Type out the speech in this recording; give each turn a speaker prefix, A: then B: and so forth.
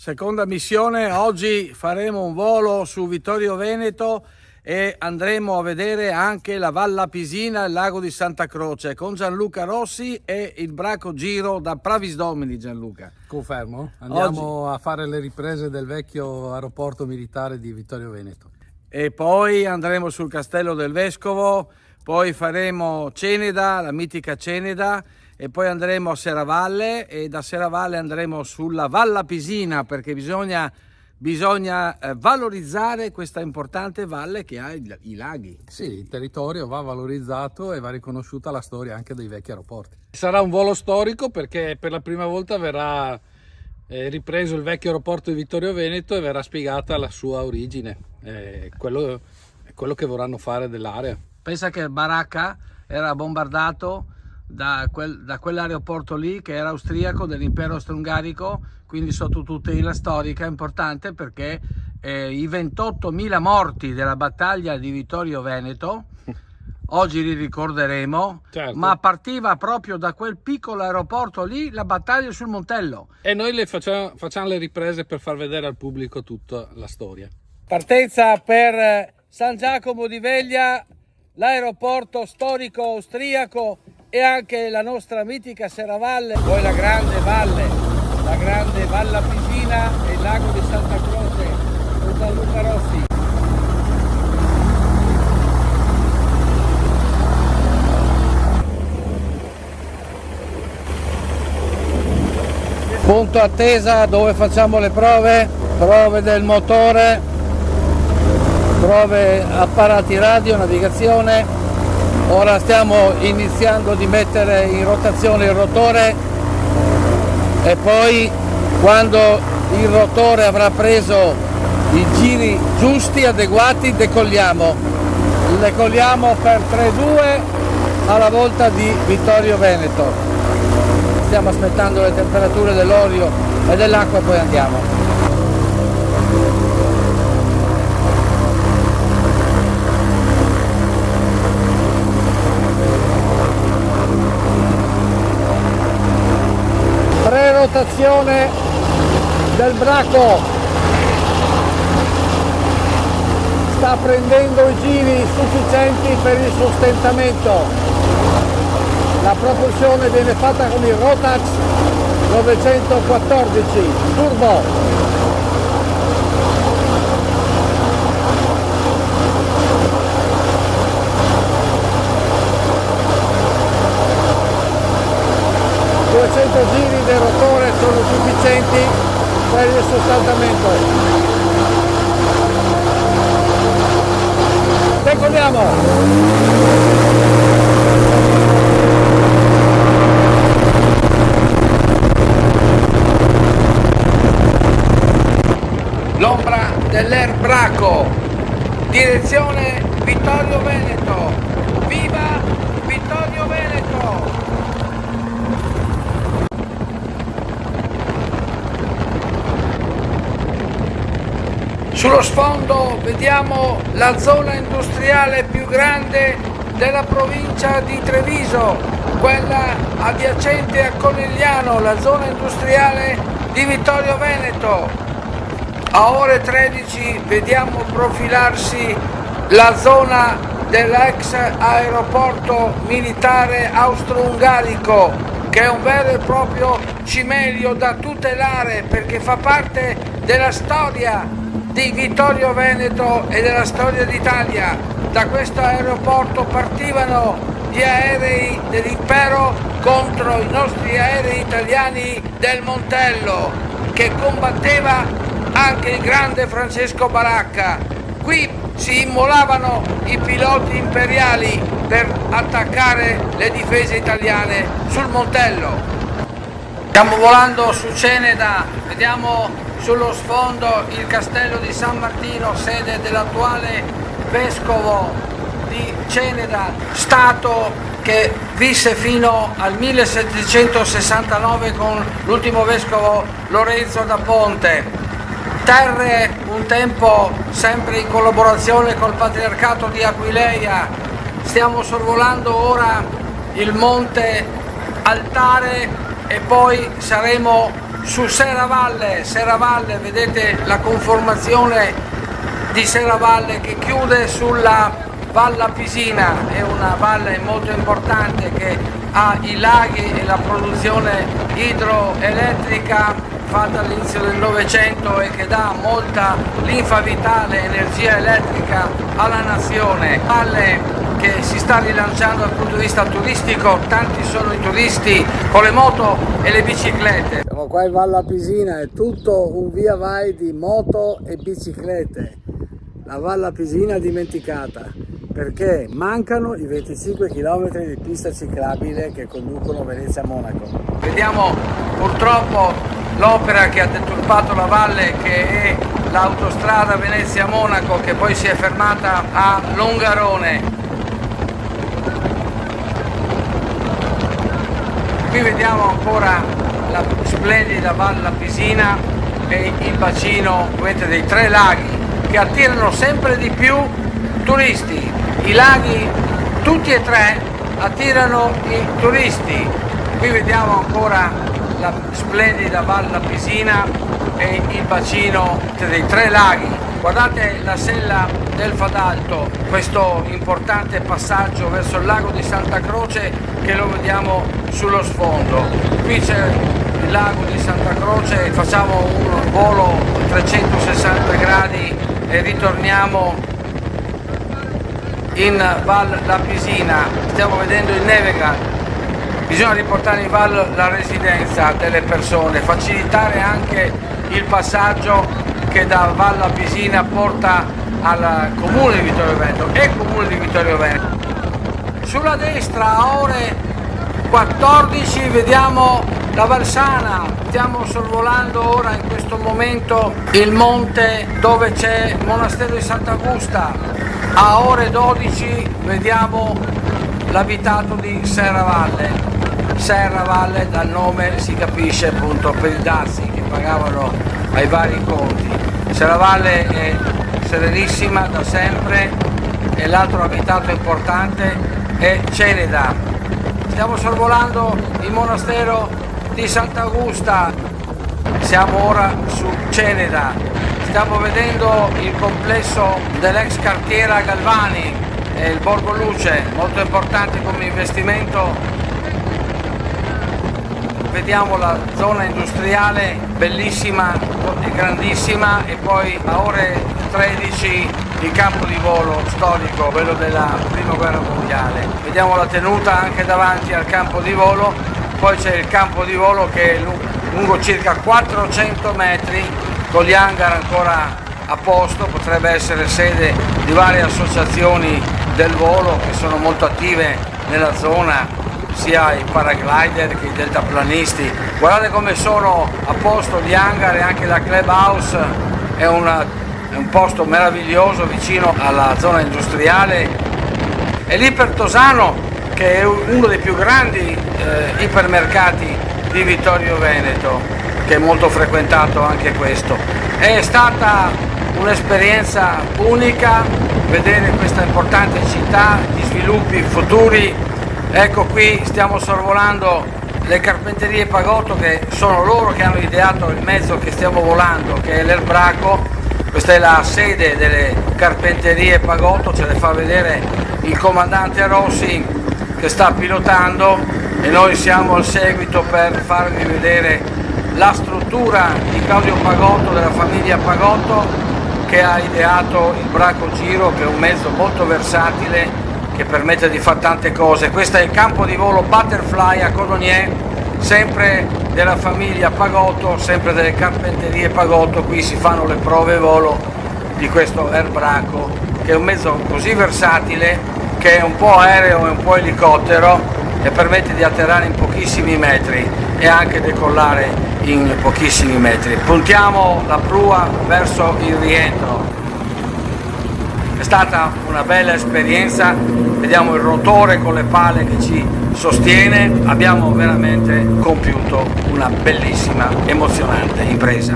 A: Seconda missione, oggi faremo un volo su Vittorio Veneto e andremo a vedere anche la Valla Pisina e il lago di Santa Croce con Gianluca Rossi e il Braco Giro da Pravis Domini. Gianluca.
B: Confermo, andiamo a fare le riprese del vecchio aeroporto militare di Vittorio Veneto.
A: E poi andremo sul Castello del Vescovo, poi faremo Ceneda, la mitica Ceneda, e poi andremo a Serravalle e da Serravalle andremo sulla Valla Pisina perché bisogna valorizzare questa importante valle che ha i laghi.
B: Sì, il territorio va valorizzato e va riconosciuta la storia anche dei vecchi aeroporti. Sarà un volo storico perché per la prima volta verrà ripreso il vecchio aeroporto di Vittorio Veneto e verrà spiegata la sua origine, quello che vorranno fare dell'area.
A: Pensa che Baracca era bombardato da quell'aeroporto lì che era austriaco dell'impero austro-ungarico, quindi sotto tutela storica importante perché i 28.000 morti della battaglia di Vittorio Veneto oggi li ricorderemo,
B: certo.
A: Ma partiva proprio da quel piccolo aeroporto lì la battaglia sul Montello.
B: E noi facciamo le riprese per far vedere al pubblico tutta la storia.
A: Partenza per San Giacomo di Veglia, l'aeroporto storico austriaco e anche la nostra mitica Serravalle, poi la grande Valla Pisina e il lago di Santa Croce con Gianluca Rossi. Punto attesa dove facciamo le prove del motore, prove apparati radio, navigazione. Ora stiamo iniziando di mettere in rotazione il rotore e poi quando il rotore avrà preso i giri giusti, adeguati, decolliamo per 3-2 alla volta di Vittorio Veneto. Stiamo aspettando le temperature dell'olio e dell'acqua e poi andiamo. Rotazione del Braco, sta prendendo i giri sufficienti per il sostentamento. La propulsione viene fatta con il Rotax 914 turbo. Giri del rotore sono sufficienti per il sostentamento. Decolliamo! L'ombra dell'Air Braco, direzione Vittorio Veneto. Viva Vittorio Veneto! Sullo sfondo vediamo la zona industriale più grande della provincia di Treviso, quella adiacente a Conegliano, la zona industriale di Vittorio Veneto. A ore 13 vediamo profilarsi la zona dell'ex aeroporto militare austro-ungarico, che è un vero e proprio cimelio da tutelare perché fa parte della storia di Vittorio Veneto e della storia d'Italia. Da questo aeroporto partivano gli aerei dell'impero contro i nostri aerei italiani del Montello, che combatteva anche il grande Francesco Baracca. Qui si immolavano i piloti imperiali per attaccare le difese italiane sul Montello. Stiamo volando su Ceneda, vediamo sullo sfondo il castello di San Martino, sede dell'attuale vescovo di Ceneda, stato che visse fino al 1769 con l'ultimo vescovo Lorenzo da Ponte. Terre un tempo sempre in collaborazione col patriarcato di Aquileia. Stiamo sorvolando ora il monte Altare e poi saremo su Serravalle. Serravalle, vedete la conformazione di Serravalle che chiude sulla Valle Pisina, è una valle molto importante che ha i laghi e la produzione idroelettrica fatta all'inizio del Novecento e che dà molta linfa vitale, energia elettrica alla nazione. Valle che si sta rilanciando dal punto di vista turistico, tanti sono i turisti con le moto e le biciclette.
C: Siamo qua in Valle Pisina, è tutto un via vai di moto e biciclette. La Valle Pisina dimenticata, perché mancano i 25 km di pista ciclabile che conducono Venezia a Monaco.
A: Vediamo purtroppo l'opera che ha deturpato la valle, che è l'autostrada Venezia-Monaco, che poi si è fermata a Longarone. Qui vediamo ancora la splendida Valle Pisina e il bacino dei 3 laghi che attirano sempre di più turisti. I laghi, tutti e 3, attirano i turisti. Qui vediamo ancora la splendida Valle Pisina e il bacino dei 3 laghi. Guardate la sella del Fadalto, questo importante passaggio verso il lago di Santa Croce che lo vediamo sullo sfondo. Qui c'è il lago di Santa Croce, facciamo un volo 360 gradi e ritorniamo in Val La Pisina. Stiamo vedendo il Nevegan. Bisogna riportare in Val la residenza delle persone, facilitare anche il passaggio che da Val La Pisina porta al comune di Vittorio Veneto e comune di Vittorio Veneto. Sulla destra a ore 14 vediamo la Valsana. Stiamo sorvolando ora in questo momento il monte dove c'è il monastero di Sant'Augusta. A ore 12 vediamo l'abitato di Serravalle. Serravalle dal nome si capisce appunto per i dazi che pagavano ai vari conti. Serravalle è serenissima da sempre e l'altro abitato importante è Ceneda. Stiamo sorvolando il monastero di Sant'Augusta, siamo ora su Ceneda. Stiamo vedendo il complesso dell'ex cartiera Galvani e il Borgo Luce, molto importante come investimento. Vediamo la zona industriale bellissima e grandissima e poi a ore 13 il campo di volo storico, quello della prima guerra mondiale. Vediamo la tenuta anche davanti al campo di volo, poi c'è il campo di volo che è lungo circa 400 metri con gli hangar ancora a posto, potrebbe essere sede di varie associazioni del volo che sono molto attive nella zona, sia i paraglider che i deltaplanisti. Guardate come sono a posto gli hangar e anche la clubhouse, è un posto meraviglioso vicino alla zona industriale. E l'Ipertosano, che è uno dei più grandi ipermercati di Vittorio Veneto, che è molto frequentato anche questo. È stata un'esperienza unica vedere questa importante città, gli sviluppi futuri. Ecco, qui stiamo sorvolando le Carpenterie Pagotto, che sono loro che hanno ideato il mezzo che stiamo volando, che è l'Erbraco. Questa è la sede delle Carpenterie Pagotto, ce le fa vedere il comandante Rossi che sta pilotando e noi siamo al seguito per farvi vedere la struttura di Claudio Pagotto, della famiglia Pagotto, che ha ideato il Braco Giro, che è un mezzo molto versatile che permette di fare tante cose. Questo è il campo di volo Butterfly a Codognier, sempre della famiglia Pagotto, sempre delle Carpenterie Pagotto. Qui si fanno le prove volo di questo Erbraco, che è un mezzo così versatile che è un po' aereo e un po' elicottero e permette di atterrare in pochissimi metri e anche decollare in pochissimi metri. Puntiamo la prua verso il rientro. È stata una bella esperienza, vediamo il rotore con le pale che ci sostiene, abbiamo veramente compiuto una bellissima, emozionante impresa.